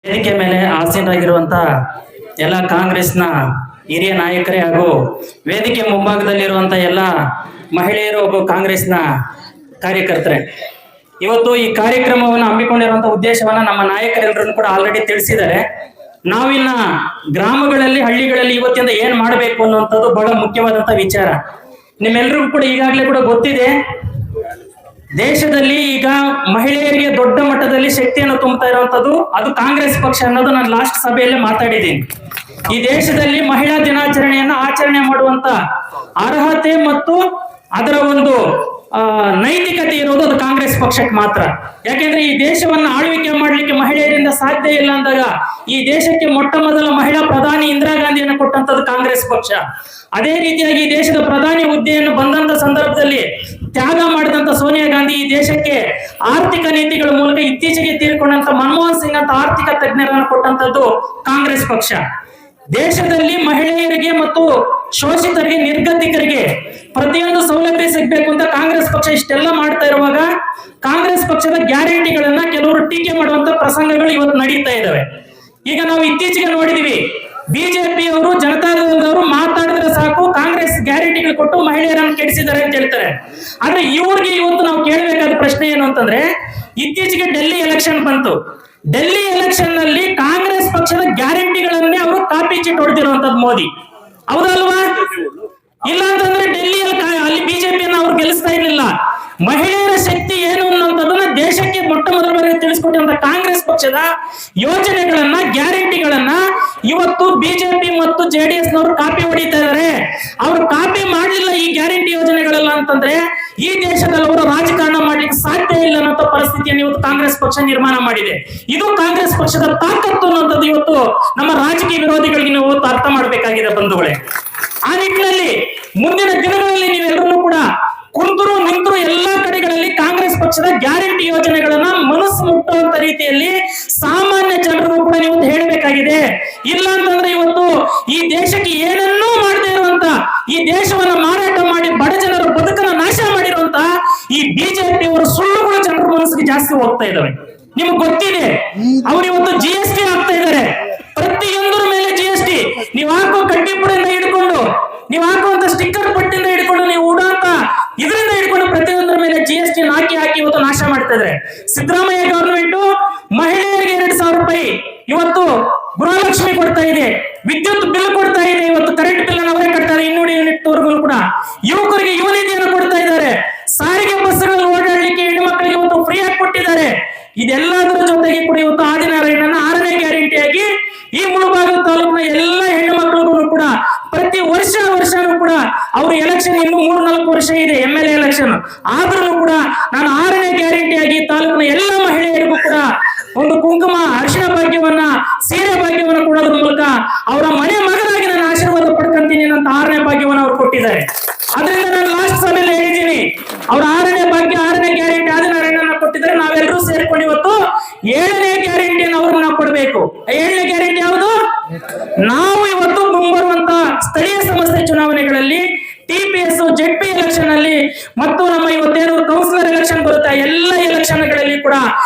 ವೇದಿಕೆ ಮೇಲೆ ಆಸೀನರಾಗಿರುವಂತ ಎಲ್ಲ ಕಾಂಗ್ರೆಸ್ನ ಹಿರಿಯ ನಾಯಕರೇ ಹಾಗೂ ವೇದಿಕೆ ಮುಂಭಾಗದಲ್ಲಿರುವಂತ ಎಲ್ಲ ಮಹಿಳೆಯರು ಹಾಗೂ ಕಾಂಗ್ರೆಸ್ನ ಕಾರ್ಯಕರ್ತರೇ, ಇವತ್ತು ಈ ಕಾರ್ಯಕ್ರಮವನ್ನು ಹಮ್ಮಿಕೊಂಡಿರುವಂತಹ ಉದ್ದೇಶವನ್ನ ನಮ್ಮ ನಾಯಕರೆಲ್ಲರೂ ಕೂಡ ಆಲ್ರೆಡಿ ತಿಳಿಸಿದ್ದಾರೆ. ನಾವಿನ್ನ ಗ್ರಾಮಗಳಲ್ಲಿ ಹಳ್ಳಿಗಳಲ್ಲಿ ಇವತ್ತಿಂದ ಏನ್ ಮಾಡಬೇಕು ಅನ್ನುವಂಥದ್ದು ಬಹಳ ಮುಖ್ಯವಾದಂತ ವಿಚಾರ. ನಿಮ್ಮೆಲ್ಲರಿಗೂ ಕೂಡ ಈಗಾಗಲೇ ಕೂಡ ಗೊತ್ತಿದೆ, ದೇಶದಲ್ಲಿ ಈಗ ಮಹಿಳೆಯರಿಗೆ ದೊಡ್ಡ ಮಟ್ಟದಲ್ಲಿ ಶಕ್ತಿಯನ್ನು ತುಂಬುತ್ತಾ ಇರುವಂತದ್ದು ಅದು ಕಾಂಗ್ರೆಸ್ ಪಕ್ಷ ಅನ್ನೋದು ನಾನು ಲಾಸ್ಟ್ ಸಭೆಯಲ್ಲಿ ಮಾತಾಡಿದ್ದೀನಿ. ಈ ದೇಶದಲ್ಲಿ ಮಹಿಳಾ ದಿನಾಚರಣೆಯನ್ನ ಆಚರಣೆ ಮಾಡುವಂತ ಅರ್ಹತೆ ಮತ್ತು ಅದರ ಒಂದು ನೈತಿಕತೆ ಇರೋದು ಅದು ಕಾಂಗ್ರೆಸ್ ಪಕ್ಷಕ್ಕೆ ಮಾತ್ರ. ಯಾಕೆಂದ್ರೆ ಈ ದೇಶವನ್ನ ಆಳ್ವಿಕೆ ಮಾಡ್ಲಿಕ್ಕೆ ಮಹಿಳೆಯರಿಂದ ಸಾಧ್ಯ ಇಲ್ಲ ಅಂದಾಗ ಈ ದೇಶಕ್ಕೆ ಮೊಟ್ಟ ಮೊದಲ ಮಹಿಳಾ ಪ್ರಧಾನಿ ಇಂದಿರಾ ಗಾಂಧಿಯನ್ನು ಕೊಟ್ಟಂತದ್ದು ಕಾಂಗ್ರೆಸ್ ಪಕ್ಷ. ಅದೇ ರೀತಿಯಾಗಿ ಈ ದೇಶದ ಪ್ರಧಾನಿ ಹುದ್ದೆಯನ್ನು ಬಂದಂತ ಸಂದರ್ಭದಲ್ಲಿ ತ್ಯಾಗ ಮಾಡಿದಂತ ಸೋನಿಯಾ ಗಾಂಧಿ ಈ ದೇಶಕ್ಕೆ ಆರ್ಥಿಕ ನೀತಿಗಳ ಮೂಲಕ ಇತ್ತೀಚೆಗೆ ತೀರ್ಕೊಂಡಂತ ಮನಮೋಹನ್ ಸಿಂಗ್ ಅಂತ ಆರ್ಥಿಕ ತಜ್ಞರನ್ನು ಕೊಟ್ಟಂತದ್ದು ಕಾಂಗ್ರೆಸ್ ಪಕ್ಷ. ದೇಶದಲ್ಲಿ ಮಹಿಳೆಯರಿಗೆ ಮತ್ತು ಶೋಷಿತರಿಗೆ ನಿರ್ಗತಿಕರಿಗೆ ಪ್ರತಿಯೊಂದು ಸೌಲಭ್ಯ ಸಿಗಬೇಕು ಅಂತ ಕಾಂಗ್ರೆಸ್ ಪಕ್ಷ ಇಷ್ಟೆಲ್ಲ ಮಾಡ್ತಾ ಇರುವಾಗ ಕಾಂಗ್ರೆಸ್ ಪಕ್ಷದ ಗ್ಯಾರಂಟಿಗಳನ್ನ ಕೆಲವರು ಟೀಕೆ ಮಾಡುವಂತ ಪ್ರಸಂಗಗಳು ಇವತ್ತು ನಡೀತಾ ಇದಾವೆ. ಈಗ ನಾವು ಇತ್ತೀಚೆಗೆ ನೋಡಿದೀವಿ, ಬಿಜೆಪಿಯವರು ಜನತಾದಳದವರು ಮಾತಾಡಿದ್ರೆ ಸಾಕು ಕಾಂಗ್ರೆಸ್ ಗ್ಯಾರಂಟಿಗಳು ಕೊಟ್ಟು ಮಹಿಳೆಯರನ್ನು ಕೆಡಿಸಿದ್ದಾರೆ ಅಂತ ಹೇಳ್ತಾರೆ. ಆದ್ರೆ ಇವ್ರಿಗೆ ಇವತ್ತು ನಾವು ಕೇಳಬೇಕಾದ ಪ್ರಶ್ನೆ ಏನು ಅಂತಂದ್ರೆ, ಇತ್ತೀಚೆಗೆ ಡೆಲ್ಲಿ ಎಲೆಕ್ಷನ್ ಬಂತು. ಡೆಲ್ಲಿ ಎಲೆಕ್ಷನ್ ನಲ್ಲಿ ಕಾಂಗ್ರೆಸ್ ಪಕ್ಷದ ಗ್ಯಾರಂಟಿಗಳನ್ನೇ ಅವರು ಕಾಪಿ ಚೀಟ್ ಹೊಡೆದಿರುವಂತದ್ದು ಮೋದಿ, ಹೌದಲ್ವಾ? ಇಲ್ಲ ಅಂತಂದ್ರೆ ಡೆಲ್ಲಿಯಲ್ಲಿ ಅಲ್ಲಿ ಬಿಜೆಪಿಯನ್ನು ಅವ್ರು ಗೆಲ್ಲಿಸ್ತಾ ಇರ್ಲಿಲ್ಲ. ಮಹಿಳೆಯರ ಶಕ್ತಿ ಏನು ಅನ್ನುವಂಥದ್ದನ್ನ ದೇಶಕ್ಕೆ ಮೊಟ್ಟ ಮೊದಲ ಬಾರಿಗೆ ತಿಳಿಸ್ಕೊಟ್ಟಂತ ಕಾಂಗ್ರೆಸ್ ಪಕ್ಷದ ಯೋಜನೆಗಳನ್ನ ಗ್ಯಾರಂಟಿಗಳನ್ನ ಇವತ್ತು ಬಿಜೆಪಿ ಮತ್ತು ಜೆಡಿಎಸ್ ನವರು ಕಾಪಿ ಹೊಡಿತಾ ಇದಾರೆ. ಅವರು ಕಾಪಿ ಮಾಡಲಿಲ್ಲ ಈ ಗ್ಯಾರಂಟಿ ಯೋಜನೆಗಳೆಲ್ಲ ಅಂತಂದ್ರೆ ಈ ದೇಶದಲ್ಲಿ ಅವರು ರಾಜಕಾರಣ ಮಾಡ್ಲಿಕ್ಕೆ ಸಾಧ್ಯ ಇಲ್ಲ ಅನ್ನೋ ಪರಿಸ್ಥಿತಿಯನ್ನು ಇವತ್ತು ಕಾಂಗ್ರೆಸ್ ಪಕ್ಷ ನಿರ್ಮಾಣ ಮಾಡಿದೆ. ಇದು ಕಾಂಗ್ರೆಸ್ ಪಕ್ಷದ ತಾಕತ್ತು ಅನ್ನೋಂಥದ್ದು ಇವತ್ತು ನಮ್ಮ ರಾಜಕೀಯ ವಿರೋಧಿಗಳಿಗೆ ನೀವು ಅರ್ಥ ಮಾಡಬೇಕಾಗಿದೆ ಬಂಧುಗಳೇ. ಆ ನಿಟ್ಟಿನಲ್ಲಿ ಮುಂದಿನ ದಿನಗಳಲ್ಲಿ ನೀವೆಲ್ಲರೂ ಕೂಡ ಕುಂತರು ನಿಂತರು ಎಲ್ಲಾ ಕಡೆಗಳಲ್ಲಿ ಕಾಂಗ್ರೆಸ್ ಪಕ್ಷದ ಗ್ಯಾರಂಟಿ ಯೋಜನೆಗಳನ್ನ ಮನಸ್ಸು ಮುಟ್ಟುವಂತ ರೀತಿಯಲ್ಲಿ ಸಾಮಾನ್ಯ ಜನರು ಕೂಡ ನೀವು ಹೇಳಬೇಕಾಗಿದೆ. ಇಲ್ಲ ಅಂತಂದ್ರೆ ಇವತ್ತು ಈ ದೇಶಕ್ಕೆ ಏನನ್ನೂ ಮಾಡದೇ ಇರುವಂತ, ಈ ದೇಶವನ್ನ ಮಾರಾಟ ಮಾಡಿ ಬಡ ಜನರ ಬದುಕನ್ನ ನಾಶ ಮಾಡಿರುವಂತ ಈ ಬಿಜೆಪಿಯವರು ಸುಳ್ಳುಗಳು ಜನರ ಮನಸ್ಸಿಗೆ ಜಾಸ್ತಿ ಹೋಗ್ತಾ ಇದಾವೆ. ನಿಮ್ಗೆ ಗೊತ್ತಿದೆ, ಅವ್ರು ಇವತ್ತು GST ಹಾಕ್ತಾ ಇದ್ದಾರೆ. ಪ್ರತಿಯೊಂದರ ಮೇಲೆ GST. ನೀವು ಹಾಕೋ ಕಡ್ಡಿ ಪುಡಿಯಿಂದ ಹಿಡ್ಕೊಂಡು, ನೀವು ಹಾಕುವಂತ ಸ್ಟಿಕ್ಕರ್ ಪಟ್ಟಿಂದ ಹಿಡ್ಕೊಂಡು, ನೀವು ಉಡಾಂತ ಇದರಿಂದ ಹಿಡ್ಕೊಂಡು ಪ್ರತಿಯೊಂದರ ಮೇಲೆ GST ಹಾಕಿ ಇವತ್ತು ನಾಶ ಮಾಡ್ತಾ ಇದ್ದಾರೆ. ಸಿದ್ದರಾಮಯ್ಯ ಗವರ್ಮೆಂಟ್ ಮಹಿಳೆಯರಿಗೆ 2,000 ರೂಪಾಯಿ ಇವತ್ತು ಗೃಹಲಕ್ಷ್ಮಿ ಕೊಡ್ತಾ ಇದೆ, ವಿದ್ಯುತ್ ಬಿಲ್ ಕೊಡ್ತಾ ಇದೆ, ಇವತ್ತು ಕರೆಂಟ್ ಬಿಲ್ ಅನ್ನು ಅವರೇ ಕಟ್ತಾರೆ 200 ಯೂನಿಟ್ ವರೆಗೂ ಕೂಡ. ಯುವಕರಿಗೆ ಯುವ ನಿಧಿಯನ್ನು ಕೊಡ್ತಾ ಇದ್ದಾರೆ. ಸಾರಿಗೆ ಬಸ್ಗಳಲ್ಲಿ ಓಡಾಡ್ಲಿಕ್ಕೆ ಹೆಣ್ಣು ಮಕ್ಕಳಿಗೆ ಇವತ್ತು ಫ್ರೀ ಆಗಿ ಕೊಟ್ಟಿದ್ದಾರೆ. ಇದೆಲ್ಲದರ ಜೊತೆಗೆ ಕೂಡ ಇವತ್ತು ಆದಿನಾರಾಯಣನ 6ನೇ ಗ್ಯಾರಂಟಿಯಾಗಿ ಈ ಮುಳಬಾಗಿಲು ತಾಲೂಕಿನ ಎಲ್ಲ ಹೆಣ್ಣು ಮಕ್ಕಳಿಗೂ ಕೂಡ ಪ್ರತಿ ವರ್ಷನೂ ಕೂಡ ಅವರು ಎಲೆಕ್ಷನ್ ಇನ್ನು 3-4 ವರ್ಷ ಇದೆ MLA ಎಲೆಕ್ಷನ್, ಆದ್ರೂ ಕೂಡ ನಾನು 6ನೇ ಗ್ಯಾರಂಟಿಯಾಗಿ ತಾಲೂಕಿನ ಎಲ್ಲ ಮಹಿಳೆಯರಿಗೂ ಕೂಡ ಒಂದು ಕುಂಕುಮ ಅರಿಶಿಣ ಭಾಗ್ಯವನ್ನ, ಸೀರೆ ಭಾಗ್ಯವನ್ನ ಕೊಡೋದ್ರ ಮೂಲಕ ಅವರ ಮನೆ ಮಗನಾಗಿ ನಾನು ಆಶೀರ್ವಾದ ಪಡ್ಕೊಂತೀನಿ ಅಂತ 6ನೇ ಭಾಗ್ಯವನ್ನ ಅವ್ರು ಕೊಟ್ಟಿದ್ದಾರೆ. ಅದರಿಂದ ನಾನು ಲಾಸ್ಟ್ ಸಭೆಯಲ್ಲಿ ಹೇಳಿದ್ದೀನಿ, ಅವ್ರ 6ನೇ ಭಾಗ್ಯ 6ನೇ ಗ್ಯಾರಂಟಿ ಆದಿನಾರಾಯಣನ ಕೊಟ್ಟಿದ್ದಾರೆ. ನಾವೆಲ್ಲರೂ ಸೇರ್ಕೊಂಡು ಇವತ್ತು 7ನೇ ಗ್ಯಾರಂಟಿಯನ್ನು ಅವ್ರಿಗೆ ನಾವು ಕೊಡಬೇಕು. 7ನೇ ಗ್ಯಾರಂಟಿ ಯಾವುದು? ನಾವು ಇವತ್ತು ಮುಂಬರುವಂತ ಸ್ಥಳೀಯ ಸಂಸ್ಥೆ ಚುನಾವಣೆಗಳಲ್ಲಿ TPS ZP ಎಲೆಕ್ಷನ್ ಅಲ್ಲಿ ಮತ್ತು ನಮ್ಮ ಇವತ್ತೇನು ಕೌನ್ಸಿಲರ್ ಎಲೆಕ್ಷನ್ ಬರುತ್ತೆ, ಎಲ್ಲ ಎಲೆಕ್ಷನ್ಗಳಲ್ಲಿ ಕೂಡ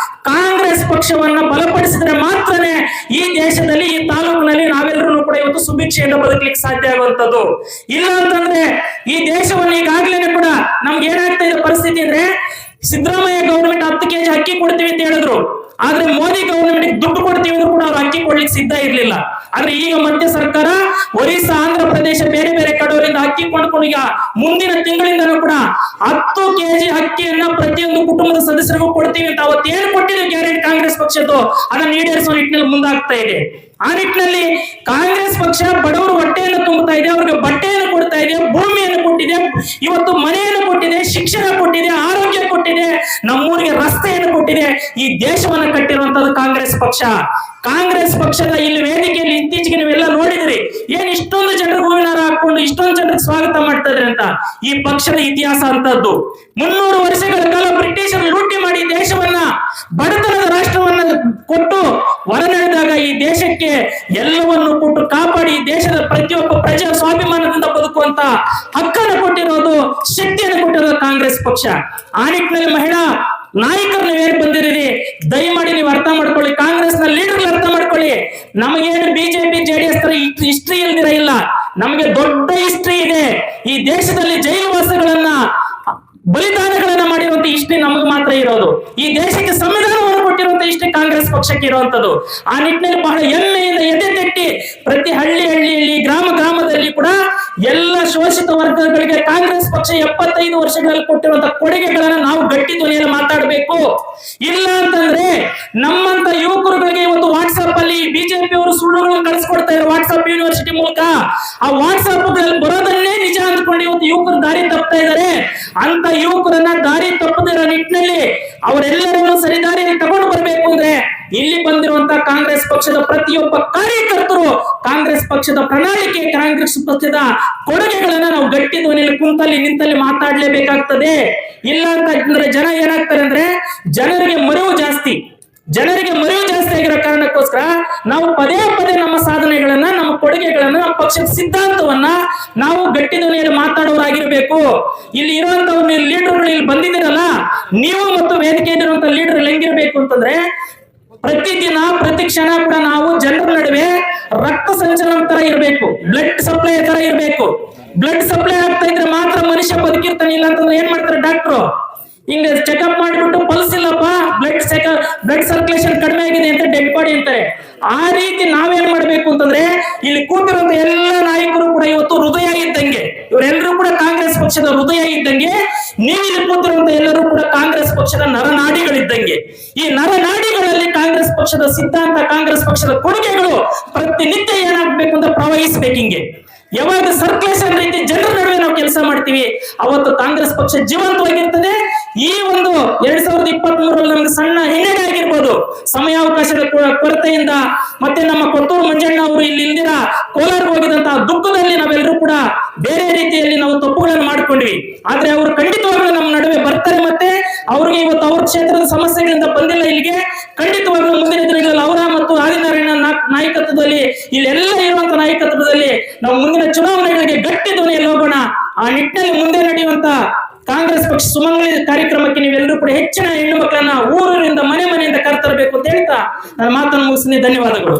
ಕಾಂಗ್ರೆಸ್ ಪಕ್ಷವನ್ನ ಬಲಪಡಿಸಿದ್ರೆ ಮಾತ್ರನೇ ಈ ದೇಶದಲ್ಲಿ ಈ ತಾಲೂಕಿನಲ್ಲಿ ನಾವೆಲ್ಲರೂ ಕೂಡ ಇವತ್ತು ಸುಭಿಕ್ಷೆಯಿಂದ ಬದುಕಲಿಕ್ಕೆ ಸಾಧ್ಯ ಆಗುವಂತದ್ದು. ಇಲ್ಲ ಅಂತಂದ್ರೆ ಈ ದೇಶವನ್ನು ಈಗಾಗಲೇ ಕೂಡ ನಮ್ಗೆ ಏನಾಗ್ತಾ ಇದೆ ಪರಿಸ್ಥಿತಿ ಅಂದ್ರೆ, ಸಿದ್ದರಾಮಯ್ಯ ಗವರ್ಮೆಂಟ್ 10 kg ಅಕ್ಕಿ ಕೊಡ್ತೀವಿ ಅಂತ ಹೇಳಿದ್ರು, ಆದ್ರೆ ಮೋದಿ ಗವರ್ಮೆಂಟ್ ದುಡ್ಡು ಕೊಡ್ತೀವಿ ಅಂದ್ರೂ ಕೂಡ ಅವ್ರು ಅಕ್ಕಿ ಕೊಡ್ಲಿಕ್ಕೆ ಸಿದ್ಧ ಇರ್ಲಿಲ್ಲ. ಆದ್ರೆ ಈಗ ಮಧ್ಯ ಸರ್ಕಾರ ಒರಿಸ್ಸಾ, ಆಂಧ್ರ ಪ್ರದೇಶ ಬೇರೆ ಬೇರೆ ಕಡೆಯವರಿಂದ ಅಕ್ಕಿ ಕೊಂಡ್ಕೊಂಡು ಈಗ ಮುಂದಿನ ತಿಂಗಳಿಂದನೂ ಕೂಡ 10 kg ಅಕ್ಕಿಯನ್ನ ಪ್ರತಿಯೊಂದು ಕುಟುಂಬದ ಸದಸ್ಯರಿಗೂ ಕೊಡ್ತೀವಿ ಅಂತ ಅವತ್ತು ಏನು ಕೊಟ್ಟಿದೆ ಗ್ಯಾರಂಟಿ ಕಾಂಗ್ರೆಸ್ ಪಕ್ಷದ್ದು ಅದನ್ನ ಈಡೇರಿಸುವ ನಿಟ್ಟಿನಲ್ಲಿ ಮುಂದಾಗ್ತಾ ಇದೆ. ಆ ನಿಟ್ಟಿನಲ್ಲಿ ಕಾಂಗ್ರೆಸ್ ಪಕ್ಷ ಬಡವರು ಹೊಟ್ಟೆಯನ್ನು ತುಂಬುತ್ತಾ ಇದೆ, ಅವ್ರಿಗೆ ಬಟ್ಟೆಯನ್ನು ಕೊಡ್ತಾ ಇದೆ, ಭೂಮಿಯನ್ನು ಕೊಟ್ಟಿದೆ, ಇವತ್ತು ಮನೆಯನ್ನು ಕೊಟ್ಟಿದೆ, ಶಿಕ್ಷಣ ಕೊಟ್ಟಿದೆ, ಆರೋಗ್ಯ ಕೊಟ್ಟಿದೆ, ನಮ್ಮೂರಿಗೆ ರಸ್ತೆಯನ್ನು ಕೊಟ್ಟಿದೆ. ಈ ದೇಶವನ್ನ ಕಟ್ಟಿರುವಂತದ್ದು ಕಾಂಗ್ರೆಸ್ ಪಕ್ಷ. ಕಾಂಗ್ರೆಸ್ ಪಕ್ಷದ ಇಲ್ಲಿ ವೇದಿಕೆಯಲ್ಲಿ ಇತ್ತೀಚೆಗೆ ನೀವೆಲ್ಲ ನೋಡಿದ್ರಿ, ಏನ್ ಇಷ್ಟೊಂದು ಜನರು ಹೂವಿನಾರ ಹಾಕೊಂಡು ಇಷ್ಟೊಂದು ಜನರಿಗೆ ಸ್ವಾಗತ ಮಾಡ್ತಾ ಇದ್ರೆ ಅಂತ. ಈ ಪಕ್ಷದ ಇತಿಹಾಸ ಅಂತದ್ದು 300 ವರ್ಷಗಳ ಕಾಲ ಬ್ರಿಟಿಷರು ಲೂಟಿ ಮಾಡಿ ದೇಶವನ್ನ ಬಡತನದ ರಾಷ್ಟ್ರವನ್ನ ಕೊಟ್ಟು ಹೊರನಡೆದಾಗ ಈ ದೇಶಕ್ಕೆ ಎಲ್ಲವನ್ನು ಕೊಟ್ಟು ಕಾಪಾಡಿ ದೇಶದ ಪ್ರತಿಯೊಬ್ಬ ಪ್ರಜೆ ಸ್ವಾಭಿಮಾನದಿಂದ ಬದುಕುವಂತ ಹಕ್ಕನ್ನು ಕೊಟ್ಟಿರೋದು, ಶಕ್ತಿಯನ್ನು ಕೊಟ್ಟಿರೋದು ಕಾಂಗ್ರೆಸ್ ಪಕ್ಷ. ಆ ನಿಟ್ಟಿನಲ್ಲಿ ಮಹಿಳಾ ನಾಯಕರು ನೀವೇನು ಬಂದಿರಿ, ದಯಮಾಡಿ ನೀವು ಅರ್ಥ ಮಾಡ್ಕೊಳ್ಳಿ, ಕಾಂಗ್ರೆಸ್ ನ ಲೀಡರ್ ಅರ್ಥ ಮಾಡ್ಕೊಳ್ಳಿ. ನಮಗೇನು ಬಿಜೆಪಿ ಜೆಡಿಎಸ್ ತರ ಹಿಸ್ಟ್ರಿ ಇಲ್ದಿರ ಇಲ್ಲ, ನಮಗೆ ದೊಡ್ಡ ಹಿಸ್ಟ್ರಿ ಇದೆ. ಈ ದೇಶದಲ್ಲಿ ಜೈಲುವಾಸಗಳನ್ನ ಬಲಿದಾನಗಳನ್ನ ಮಾಡಿರುವಂತ ಹಿಸ್ಟ್ರಿ ನಮಗೆ ಮಾತ್ರ ಇರೋದು. ಈ ದೇಶಕ್ಕೆ ಸಂವಿಧಾನವನ್ನು ಕೊಟ್ಟಿರುವಂತ ಹಿಸ್ಟ್ರಿ ಕಾಂಗ್ರೆಸ್ ಪಕ್ಷಕ್ಕೆ ಇರುವಂತದ್ದು. ಆ ನಿಟ್ಟಿನಲ್ಲಿ ಬಹಳ ಹೆಮ್ಮೆಯಿಂದ ಎದೆ ತಟ್ಟಿ ಪ್ರತಿ ಹಳ್ಳಿಯಲ್ಲಿ ಗ್ರಾಮದಲ್ಲಿ ಕೂಡ ಎಲ್ಲ ಶೋಷಿತ ವರ್ಗಗಳಿಗೆ ಕಾಂಗ್ರೆಸ್ ಪಕ್ಷ 75 ವರ್ಷಗಳಲ್ಲಿ ಕೊಟ್ಟಿರುವಂತಹ ಕೊಡುಗೆಗಳನ್ನ ನಾವು ಗಟ್ಟಿ ಧ್ವನಿಯಲ್ಲಿ ಮಾತಾಡಬೇಕು. ಇಲ್ಲ ಅಂತಂದ್ರೆ ನಮ್ಮಂತ ಯುವಕರುಗಳಿಗೆ ಇವತ್ತು ವಾಟ್ಸ್ಆಪ್ ಅಲ್ಲಿ ಬಿಜೆಪಿ ಅವರು ಸುಳ್ಳುಗಳನ್ನು ಕಳಿಸ್ಕೊಡ್ತಾ ಇದ್ದಾರೆ. ವಾಟ್ಸ್ಆಪ್ ಯೂನಿವರ್ಸಿಟಿ ಮೂಲಕ ಆ ವಾಟ್ಸ್ಆಪ್ ಗಳಲ್ಲಿ ಬರೋದನ್ನೇ ನಿಜ ಅಂದ್ಕೊಂಡು ಇವತ್ತು ಯುವಕರು ದಾರಿ ತಪ್ತಾ ಇದ್ದಾರೆ. ಅಂತ ಯುವಕರನ್ನ ದಾರಿ ತಪ್ಪದಿರೋ ನಿಟ್ಟಿನಲ್ಲಿ ಅವರೆಲ್ಲರನ್ನು ಸರಿದಾರಿಯಲ್ಲಿ ತಗೊಂಡು ಬರಬೇಕು ಅಂದ್ರೆ ಇಲ್ಲಿ ಬಂದಿರುವಂತಹ ಕಾಂಗ್ರೆಸ್ ಪಕ್ಷದ ಪ್ರತಿಯೊಬ್ಬ ಕಾರ್ಯಕರ್ತರು ಕಾಂಗ್ರೆಸ್ ಪಕ್ಷದ ಪ್ರಣಾಳಿಕೆ, ಕಾಂಗ್ರೆಸ್ ಪಕ್ಷದ ಕೊಡುಗೆಗಳನ್ನ ನಾವು ಗಟ್ಟಿ ಧ್ವನಿಯಲ್ಲಿ ಕುಂತಲ್ಲಿ ನಿಂತಲ್ಲಿ ಮಾತಾಡ್ಲೇಬೇಕಾಗ್ತದೆ. ಇಲ್ಲ ಅಂತಂದ್ರೆ ಜನ ಏನಾಗ್ತಾರೆ ಅಂದ್ರೆ ಜನರಿಗೆ ಮರೆವು ಜಾಸ್ತಿ ಆಗಿರೋ ಕಾರಣಕ್ಕೋಸ್ಕರ ನಾವು ಪದೇ ನಮ್ಮ ಸಾಧನೆಗಳನ್ನ, ನಮ್ಮ ಕೊಡುಗೆಗಳನ್ನ, ನಮ್ಮ ಪಕ್ಷದ ಸಿದ್ಧಾಂತವನ್ನ ನಾವು ಗಟ್ಟಿ ಧ್ವನಿಯಲ್ಲಿ ಮಾತಾಡೋರಾಗಿರ್ಬೇಕು. ಇಲ್ಲಿ ಇರುವಂತ ಲೀಡರ್ಗಳು ಇಲ್ಲಿ ಬಂದಿದ್ದೀರಲ್ಲ, ನೀವು ಮತ್ತು ವೇದಿಕೆಯಲ್ಲಿರುವಂತ ಲೀಡರ್ ಹೆಂಗಿರ್ಬೇಕು ಅಂತಂದ್ರೆ ಪ್ರತಿದಿನ ಪ್ರತಿ ಕ್ಷಣ ಕೂಡ ನಾವು ಜನರ ನಡುವೆ ರಕ್ತ ಸಂಚಲನ ತರ ಇರಬೇಕು, ಬ್ಲಡ್ ಸಪ್ಲೈ ತರ ಇರಬೇಕು. ಬ್ಲಡ್ ಸಪ್ಲೈ ಆಗ್ತಾ ಇದ್ರೆ ಮಾತ್ರ ಮನುಷ್ಯ ಬದುಕಿರ್ತಾನೆ. ಇಲ್ಲ ಅಂತಂದ್ರೆ ಏನ್ ಮಾಡ್ತಾರೆ ಡಾಕ್ಟ್ರು, ಹಿಂಗ ಚೆಕ್ಅಪ್ ಮಾಡಿಬಿಟ್ಟು ಪಲ್ಸ್ ಇಲ್ಲಪ್ಪ, ಬ್ಲಡ್ ಸರ್ಕ್ಯುಲೇಷನ್ ಕಡಿಮೆ ಆಗಿದೆ ಅಂತ ಡೆಡ್ ಬಾಡಿ ಅಂತಾರೆ. ಆ ರೀತಿ ನಾವೇನ್ ಮಾಡ್ಬೇಕು ಅಂತಂದ್ರೆ ಇಲ್ಲಿ ಕೂತಿರುವಂತ ಎಲ್ಲ ನಾಯಕರು ಕೂಡ ಇವತ್ತು ಹೃದಯ ಇದ್ದಂಗೆ, ಇವರೆಲ್ಲರೂ ಕೂಡ ಕಾಂಗ್ರೆಸ್ ಪಕ್ಷದ ಹೃದಯ ಇದ್ದಂಗೆ. ನೀವು ಇಲ್ಲಿ ಕೂತಿರುವಂತ ಎಲ್ಲರೂ ಕೂಡ ಕಾಂಗ್ರೆಸ್ ಪಕ್ಷದ ನರನಾಡಿಗಳಿದ್ದಂಗೆ. ಈ ನರನಾಡಿಗಳಲ್ಲಿ ಕಾಂಗ್ರೆಸ್ ಪಕ್ಷದ ಸಿದ್ಧಾಂತ, ಕಾಂಗ್ರೆಸ್ ಪಕ್ಷದ ಕೊಡುಗೆಗಳು ಪ್ರತಿನಿತ್ಯ ಏನಾಗ್ಬೇಕು ಅಂತ ಪ್ರವಹಿಸ್ಬೇಕು. ಹಿಂಗೆ ಯಾವಾಗ ಸರ್ಕ್ಯುಲೇಷನ್ ರೀತಿ ಜನರ ನಡುವೆ ನಾವು ಕೆಲಸ ಮಾಡ್ತೀವಿ ಅವತ್ತು ಕಾಂಗ್ರೆಸ್ ಪಕ್ಷ ಜೀವಂತವಾಗಿರ್ತದೆ. ಈ ಒಂದು 2023 ನಮ್ಗೆ ಸಣ್ಣ ಹಿನ್ನಡೆ ಆಗಿರ್ಬೋದು, ಸಮಯಾವಕಾಶದ ಕೊರತೆಯಿಂದ, ಮತ್ತೆ ನಮ್ಮ ಕೊತ್ತೂರು ಮಂಜಣ್ಣ ಅವರು ಇಲ್ಲಿ ಇಲ್ದಿರ ಕೋಲಾರ ಹೋಗಿದಂತಹ ದುಃಖದಲ್ಲಿ ನಾವೆಲ್ಲರೂ ಕೂಡ ಬೇರೆ ರೀತಿಯಲ್ಲಿ ನಾವು ತಪ್ಪುಗಳನ್ನು ಮಾಡ್ಕೊಂಡ್ವಿ. ಆದ್ರೆ ಅವರು ಖಂಡಿತವಾಗ್ಲೂ ನಮ್ಮ ನಡುವೆ ಬರ್ತಾರೆ. ಮತ್ತೆ ಅವ್ರಿಗೆ ಇವತ್ತು ಅವ್ರ ಕ್ಷೇತ್ರದ ಸಮಸ್ಯೆಗಳಿಂದ ಬಂದಿಲ್ಲ ಇಲ್ಲಿಗೆ, ಖಂಡಿತವಾಗ್ಲೂ ಮುಂದಿನ ದಿನಗಳಲ್ಲಿ ಅವರ ಮತ್ತು ಆದಿನಾರಾಯಣ ನಾಯಕತ್ವದಲ್ಲಿ ಇಲ್ಲೆಲ್ಲ ಇರುವಂತ ನಾಯಕತ್ವದಲ್ಲಿ ನಾವು ಮುಂದಿನ ಚುನಾವಣೆಗಳಿಗೆ ಗಟ್ಟಿ ಧ್ವನಿಯಲ್ಲಿ ಹೋಗೋಣ. ಆ ನಿಟ್ಟಿನಲ್ಲಿ ಮುಂದೆ ನಡೆಯುವಂತ ಕಾಂಗ್ರೆಸ್ ಪಕ್ಷ ಸುಮಂಗಲಿ ಕಾರ್ಯಕ್ರಮಕ್ಕೆ ನೀವೆಲ್ಲರೂ ಕೂಡ ಹೆಚ್ಚಿನ ಹೆಣ್ಣು ಮಕ್ಕಳನ್ನ ಊರಿನಿಂದ ಮನೆಯಿಂದ ಕರ್ತರಬೇಕು ಅಂತ ಹೇಳ್ತಾ ನನ್ನ ಮಾತನ್ನು ಮುಗಿಸ್ತೀನಿ. ಧನ್ಯವಾದಗಳು.